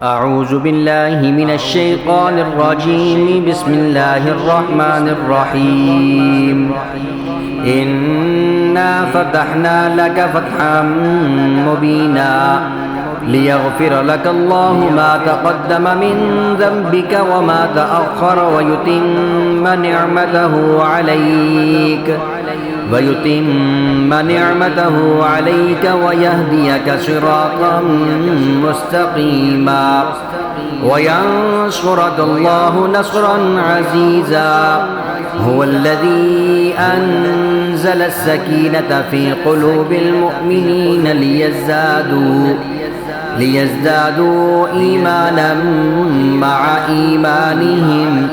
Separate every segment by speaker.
Speaker 1: أعوذ بالله من الشيطان الرجيم. بسم الله الرحمن الرحيم. إنا فتحنا لك فتحا مبينا ليغفر لك الله ما تقدم من ذنبك وما تأخر ويتم نعمته عليك ويهديك صراطا مستقيما وينصرك الله نصرا عزيزا. هو الذي أنزل السكينة في قلوب المؤمنين ليزدادوا إيمانا مع إيمانهم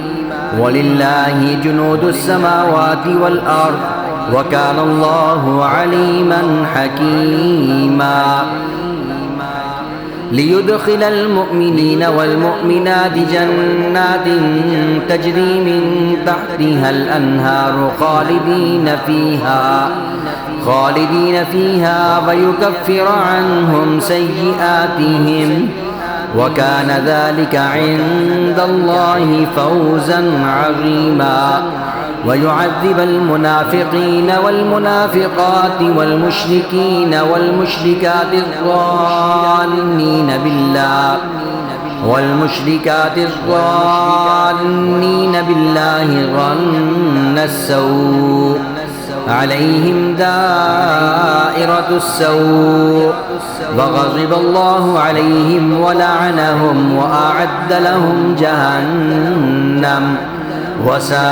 Speaker 1: ولله جنود السماوات والأرض وكان الله عليما حكيما. ليدخل المؤمنين والمؤمنات جنات تجري من تحتها الأنهار خالدين فيها ويكفر عنهم سيئاتهم وكان ذلك عند الله فوزا عظيما. ويعذب المنافقين والمنافقات والمشركين والمشركات الظانين بالله ظن السوء عليهم دائرة السوء وغضب الله عليهم ولعنهم وأعد لهم جهنم وساءت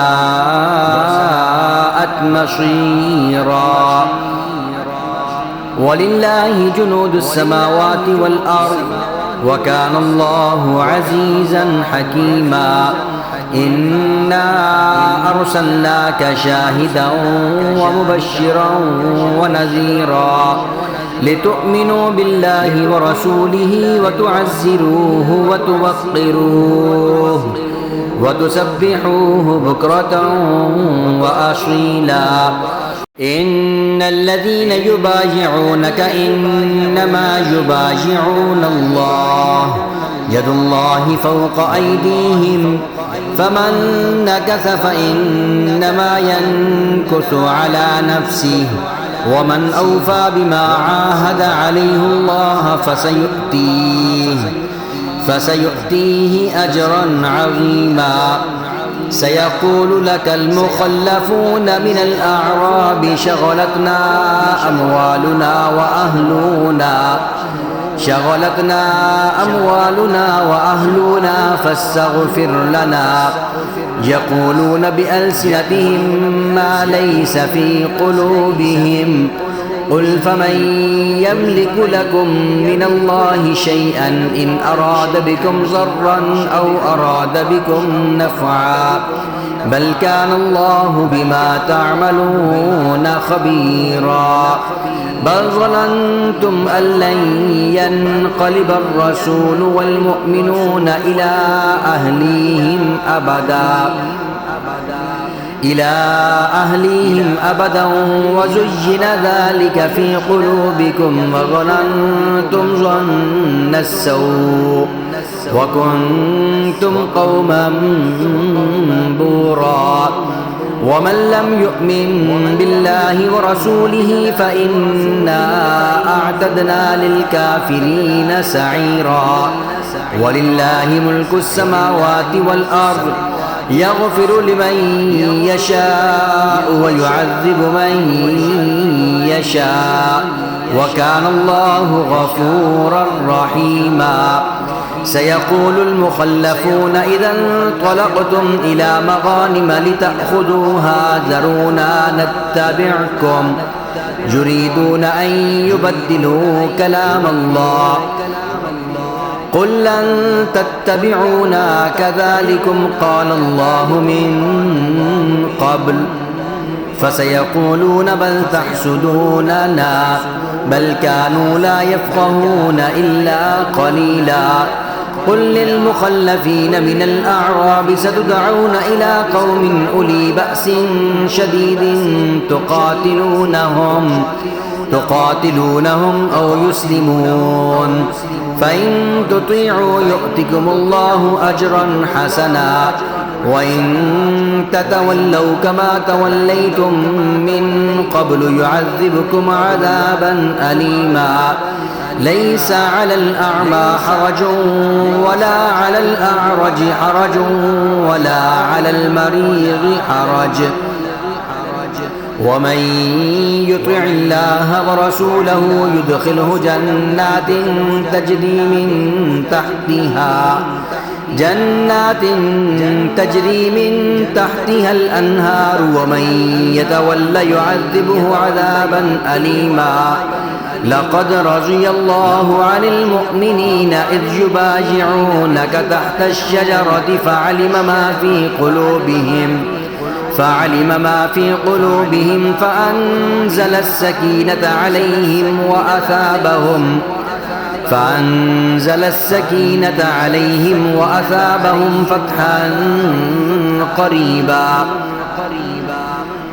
Speaker 1: مصيرا. ولله جنود السماوات والأرض وكان الله عزيزا حكيما. إنا أرسلناك شاهدا ومبشرا ونذيرا لتؤمنوا بالله ورسوله وتعزروه وتوقروه وتسبحوه بكرة وأصيلا. إن الذين يبايعونك إنما يبايعون الله يد الله فوق أيديهم فمن نكث فإنما ينكث على نفسه ومن أوفى بما عاهد عليه الله فسيؤتيه أجرا عظيما. سيقول لك المخلفون من الأعراب شغلتنا أموالنا وأهلنا فاستغفر لنا. يقولون بألسنتهم ما ليس في قلوبهم قل فمن يملك لكم من الله شيئا إن أراد بكم ضرا أو أراد بكم نفعا بل كان الله بما تعملون خبيرا. بل ظننتم أن لن ينقلب الرسول والمؤمنون إلى أهليهم أبدا وزين ذلك في قلوبكم وظننتم ظن السوء وكنتم قوما بورا. ومن لم يؤمن بالله ورسوله فإنا أعتدنا للكافرين سعيرا. ولله ملك السماوات والأرض يغفر لمن يشاء ويعذب من يشاء وكان الله غفورا رحيما. سيقول المخلفون إذا انطلقتم إلى مغانم لتأخذوها ذرونا نتبعكم يريدون أن يبدلوا كلام الله قل لن تتبعونا كذلكم قال الله من قبل فسيقولون بل تحسدوننا بل كانوا لا يفقهون إلا قليلا. قل للمخلفين من الأعراب ستدعون إلى قوم أولي بأس شديد تقاتلونهم أو يسلمون فإن تطيعوا يؤتكم الله أجرا حسنا وإن تتولوا كما توليتم من قبل يعذبكم عذابا أليما ليس على الأعمى حرج ولا على الأعرج حرج ولا على المريض حرج ومن يطع الله ورسوله يدخله جنات تجري من تحتها الأنهار ومن يتولى يعذبه عذابا أليما لقد رضي الله عن المؤمنين إذ يبايعونك تحت الشجرة فعلم ما في قلوبهم فأنزل السكينة عليهم وأثابهم فتحا قريبا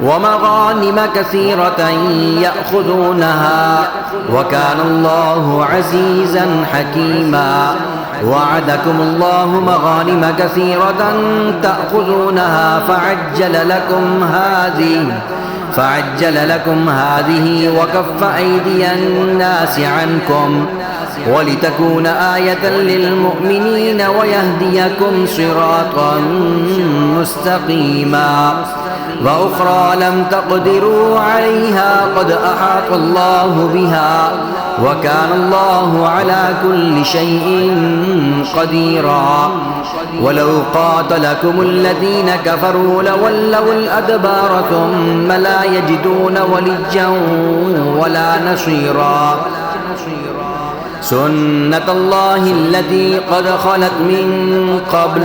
Speaker 1: ومغانم كثيرة يأخذونها وكان الله عزيزا حكيما وعدكم الله مغانم كثيرة تأخذونها فعجل لكم هذه وكف أيدي الناس عنكم ولتكون آية للمؤمنين ويهديكم صراطا مستقيما وأخرى لم تقدروا عليها قد أحاط الله بها وكان الله على كل شيء قديرا ولو قاتلكم الذين كفروا لولوا الأدبار ثم لا يجدون وليا ولا نصيرا سنة الله التي قد خلت من قبل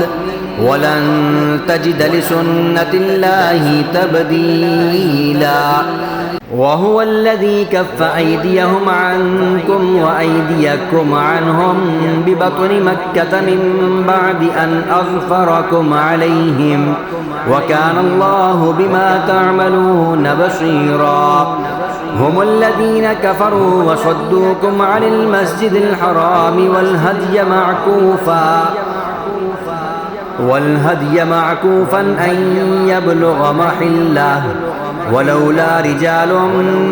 Speaker 1: ولن تجد لسنة الله تبديلا وهو الذي كف أيديهم عنكم وأيديكم عنهم ببطن مكة من بعد أن أظفركم عليهم وكان الله بما تعملون بصيرا هم الذين كفروا وصدوكم عن المسجد الحرام والهدي معكوفا أن يبلغ محله ولولا رجال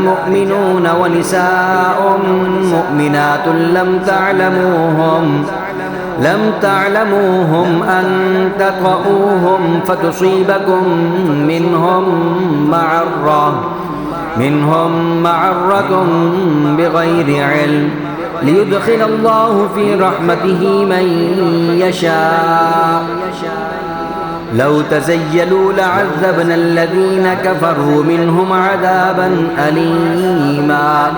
Speaker 1: مؤمنون ونساء مؤمنات لم تعلموهم أن تطؤوهم فتصيبكم منهم معرة بغير علم ليدخل الله في رحمته من يشاء لو تزيلوا لعذبنا الذين كفروا منهم عذابا أليما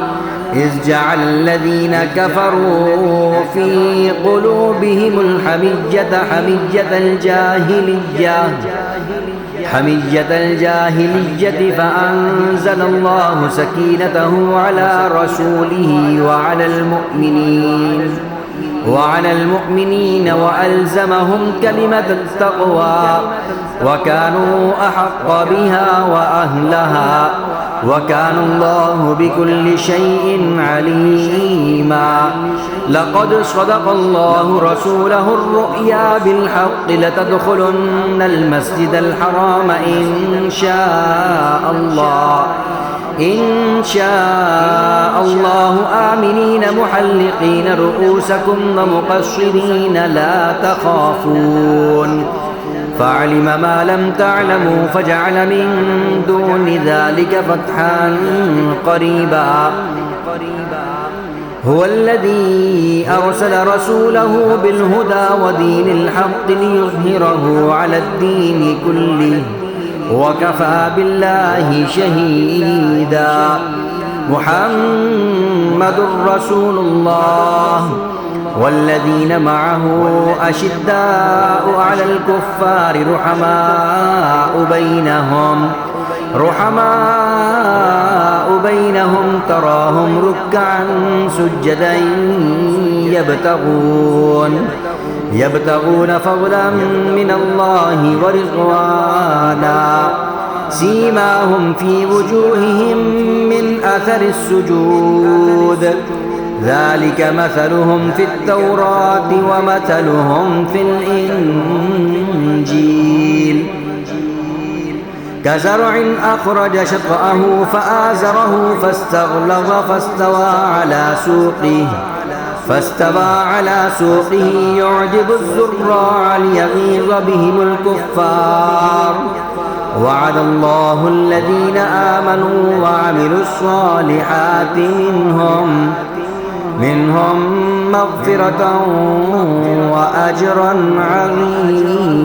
Speaker 1: إذ جعل الذين كفروا في قلوبهم حمية الجاهلية فأنزل الله سكينته على رسوله وعلى المؤمنين وألزمهم كلمة التقوى وكانوا أحق بها وأهلها وكان الله بكل شيء عليما لقد صدق الله رسوله الرؤيا بالحق لتدخلن المسجد الحرام إن شاء الله آمنين محلقين رؤوسكم ومقصرين لا تخافون فعلم ما لم تعلموا فجعل من دون ذلك فتحا قريبا هو الذي أرسل رسوله بالهدى ودين الحق ليظهره على الدين كله وكفى بالله شهيدا محمد رسول الله والذين معه أشداء على الكفار رحماء بينهم تراهم ركعا سجدا يبتغون فضلا من الله ورضوانا سيماهم في وجوههم من أثر السجود ذلك مثلهم في التوراة ومثلهم في الإنجيل كزرع أخرج شطأه فآزره فاستغلظ فاستوى على سوقه يعجب الزراع ليغيظ بهم الكفار وعد الله الذين آمنوا وعملوا الصالحات منهم مغفرة وأجرا عظيما.